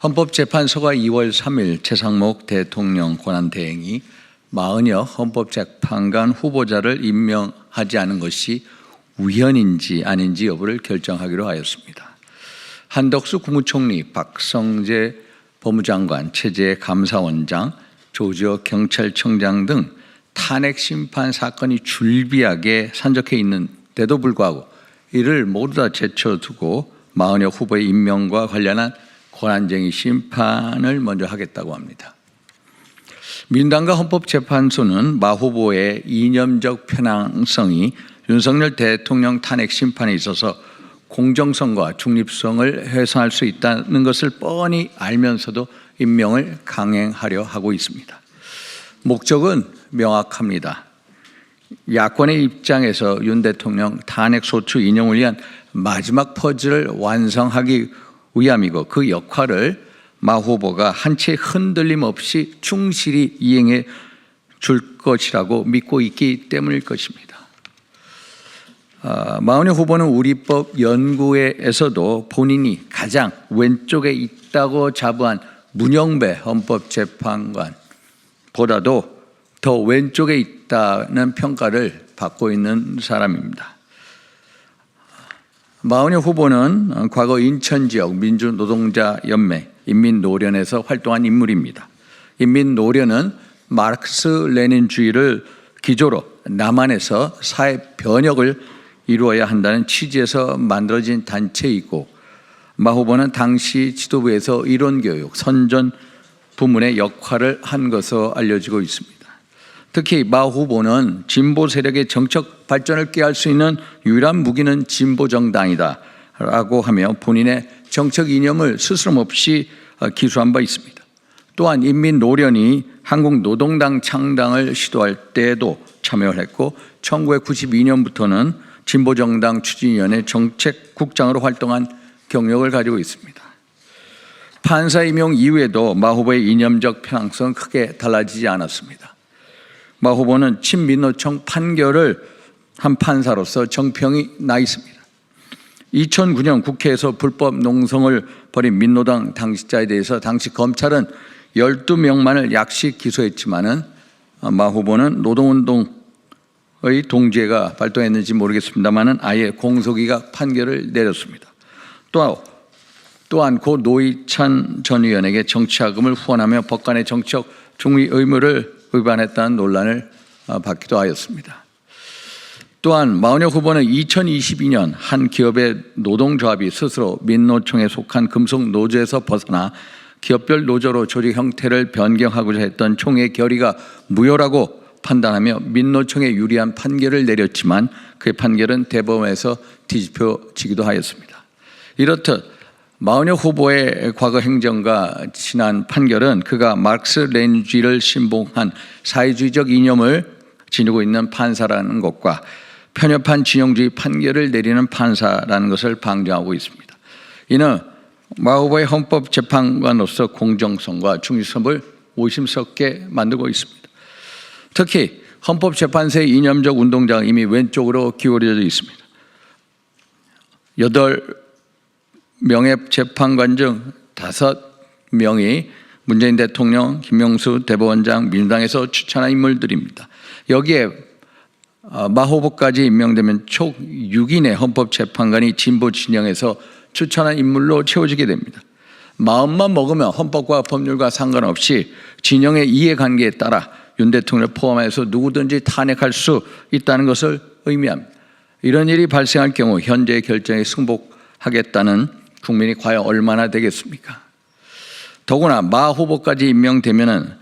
헌법재판소가 2월 3일 최상목 대통령 권한대행이 40여 헌법재판관 후보자를 임명하지 않은 것이 우연인지 아닌지 여부를 결정하기로 하였습니다. 한덕수 국무총리, 박성재 법무장관, 최재 감사원장, 조지호 경찰청장 등 탄핵 심판 사건이 줄비하게 산적해 있는데도 불구하고 이를 모두 다 제쳐두고 40여 후보의 임명과 관련한 권한쟁의 심판을 먼저 하겠다고 합니다. 민주당과 헌법재판소는 마 후보의 이념적 편향성이 윤석열 대통령 탄핵 심판에 있어서 공정성과 중립성을 훼손할 수 있다는 것을 뻔히 알면서도 임명을 강행하려 하고 있습니다. 목적은 명확합니다. 야권의 입장에서 윤 대통령 탄핵 소추 인용을 위한 마지막 퍼즐을 완성하기 위함이고, 그 역할을 마 후보가 한 채 흔들림 없이 충실히 이행해 줄 것이라고 믿고 있기 때문일 것입니다. 마은혁 후보는 우리법 연구회에서도 본인이 가장 왼쪽에 있다고 자부한 문영배 헌법재판관보다도 더 왼쪽에 있다는 평가를 받고 있는 사람입니다. 마은혁 후보는 과거 인천지역 민주노동자연맹 인민노련에서 활동한 인물입니다. 인민노련은 마르크스 레닌주의를 기조로 남한에서 사회 변혁을 이루어야 한다는 취지에서 만들어진 단체이고, 마 후보는 당시 지도부에서 이론교육, 선전 부문의 역할을 한 것으로 알려지고 있습니다. 특히 마 후보는 진보 세력의 정책 발전을 꾀할 수 있는 유일한 무기는 진보정당이다 라고 하며 본인의 정책 이념을 스스럼없이 기수한 바 있습니다. 또한 인민노련이 한국노동당 창당을 시도할 때에도 참여를 했고, 1992년부터는 진보정당 추진위원회 정책국장으로 활동한 경력을 가지고 있습니다. 판사 임용 이후에도 마 후보의 이념적 편향성은 크게 달라지지 않았습니다. 마 후보는 친민노총 판결을 한 판사로서 정평이 나 있습니다. 2009년 국회에서 불법 농성을 벌인 민노당 당직자에 대해서 당시 검찰은 12명만을 약식 기소했지만은 마 후보는 노동운동의 동지애가 발동했는지 모르겠습니다만은 아예 공소기각 판결을 내렸습니다. 또한 고 노회찬 전 의원에게 정치자금을 후원하며 법관의 정치적 중위 의무를 위반했다는 논란을 받기도 하였습니다. 또한 마은혁 후보는 2022년 한 기업의 노동조합이 스스로 민노총에 속한 금속노조에서 벗어나 기업별 노조로 조직 형태를 변경하고자 했던 총회 결의가 무효라고 판단하며 민노총에 유리한 판결을 내렸지만 그의 판결은 대법원에서 뒤집혀지기도 하였습니다. 이렇듯 마은혁 후보의 과거 행정과 지난 판결은 그가 마르크스 레닌주의를 신봉한 사회주의적 이념을 지니고 있는 판사라는 것과 편협한 진영주의 판결을 내리는 판사라는 것을 방증하고 있습니다. 이는 마 후보의 헌법재판관으로서 공정성과 중립성을 의심스럽게 만들고 있습니다. 특히 헌법재판소의 이념적 운동장은 이미 왼쪽으로 기울어져 있습니다. 8명의 재판관 중 5명이 문재인 대통령, 김명수 대법원장, 민주당에서 추천한 인물들입니다. 여기에 마 후보까지 임명되면 총 6인의 헌법재판관이 진보 진영에서 추천한 인물로 채워지게 됩니다. 마음만 먹으면 헌법과 법률과 상관없이 진영의 이해관계에 따라 윤 대통령을 포함해서 누구든지 탄핵할 수 있다는 것을 의미합니다. 이런 일이 발생할 경우 현재의 결정에 승복하겠다는 국민이 과연 얼마나 되겠습니까? 더구나 마 후보까지 임명되면은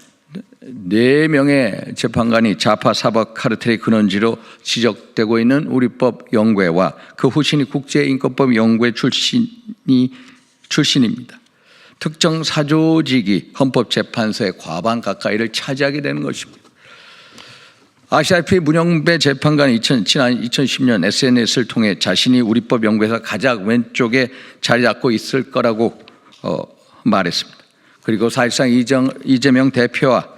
4명의 재판관이 좌파 사법 카르텔의 근원지로 지적되고 있는 우리법 연구회와 그 후신이 국제인권법 연구회 출신입니다. 특정 사조직이 헌법재판소의 과반 가까이를 차지하게 되는 것입니다. 아시다시피 문영배 재판관이 지난 2010년 SNS를 통해 자신이 우리법 연구회에서 가장 왼쪽에 자리 잡고 있을 거라고 말했습니다. 그리고 사실상 이재명 대표와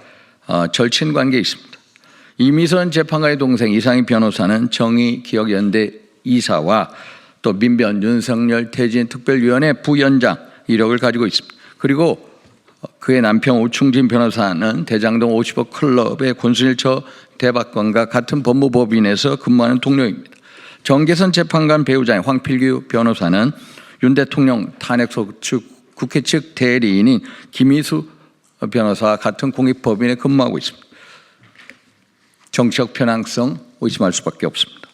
절친 관계에 있습니다. 이미선 재판관의 동생 이상희 변호사는 정의기억연대 이사와 또 민변, 윤석열, 태진 특별위원회 부위원장 이력을 가지고 있습니다. 그리고 그의 남편 오충진 변호사는 대장동 50억 클럽의 권순일 대법관과 같은 법무법인에서 근무하는 동료입니다. 정계선 재판관 배우자인 황필규 변호사는 윤 대통령 탄핵소 측 국회 측 대리인인 김희수 변호사와 같은 공익법인에 근무하고 있습니다. 정치적 편향성 의심할 수밖에 없습니다.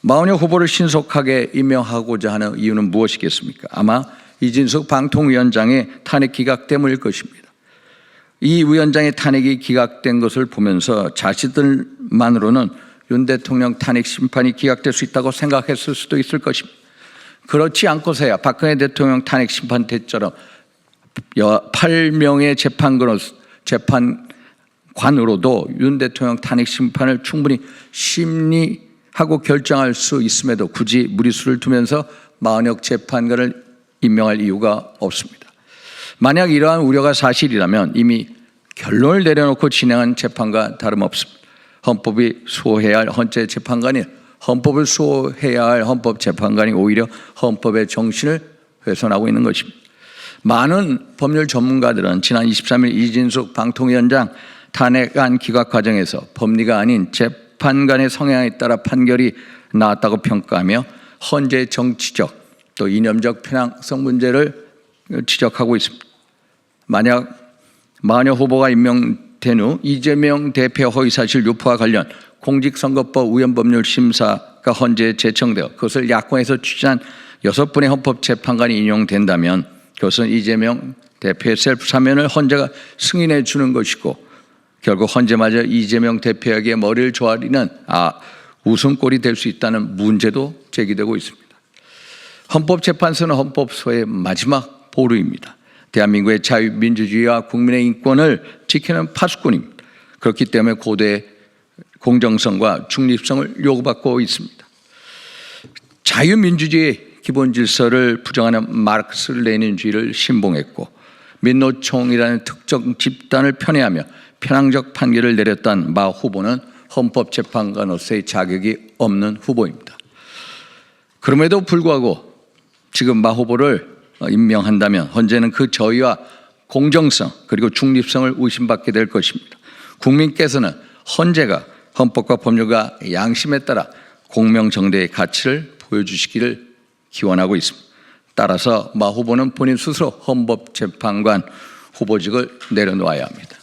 마은혁 후보를 신속하게 임명하고자 하는 이유는 무엇이겠습니까? 아마 이진숙 방통위원장의 탄핵 기각 때문일 것입니다. 이 위원장의 탄핵이 기각된 것을 보면서 자신들만으로는 윤 대통령 탄핵 심판이 기각될 수 있다고 생각했을 수도 있을 것입니다. 그렇지 않고서야 박근혜 대통령 탄핵 심판 때처럼 8명의 재판관으로도 윤 대통령 탄핵 심판을 충분히 심리하고 결정할 수 있음에도 굳이 무리수를 두면서 마은혁 재판관을 임명할 이유가 없습니다. 만약 이러한 우려가 사실이라면 이미 결론을 내려놓고 진행한 재판과 다름없습니다. 헌법이 수호해야 할 헌법을 수호해야 할 헌법재판관이 오히려 헌법의 정신을 훼손하고 있는 것입니다. 많은 법률 전문가들은 지난 23일 이진숙 방통위원장 탄핵안 기각 과정에서 법리가 아닌 재판관의 성향에 따라 판결이 나왔다고 평가하며 헌재의 정치적 또 이념적 편향성 문제를 지적하고 있습니다. 만약 마은혁 후보가 임명된 후 이재명 대표 허위사실 유포와 관련 공직선거법 위헌법률 심사가 헌재에 제청되어 그것을 야권에서 추진한 6분의 헌법재판관이 인용된다면 그것은 이재명 대표의 셀프 사면을 헌재가 승인해 주는 것이고 결국 헌재마저 이재명 대표에게 머리를 조아리는 웃음꼴이 될 수 있다는 문제도 제기되고 있습니다. 헌법재판소는 헌법소의 마지막 보루입니다. 대한민국의 자유민주주의와 국민의 인권을 지키는 파수꾼입니다. 그렇기 때문에 고도의 공정성과 중립성을 요구받고 있습니다. 자유민주주의의 기본 질서를 부정하는 마르크스 레닌주의를 신봉했고 민노총이라는 특정 집단을 편애하며 편향적 판결을 내렸던 마 후보는 헌법재판관으로서의 자격이 없는 후보입니다. 그럼에도 불구하고 지금 마 후보를 임명한다면 헌재는 그 저희와 공정성 그리고 중립성을 의심받게 될 것입니다. 국민께서는 헌재가 헌법과 법률과 양심에 따라 공명정대의 가치를 보여주시기를 기원하고 있습니다. 따라서 마 후보는 본인 스스로 헌법재판관 후보직을 내려놓아야 합니다.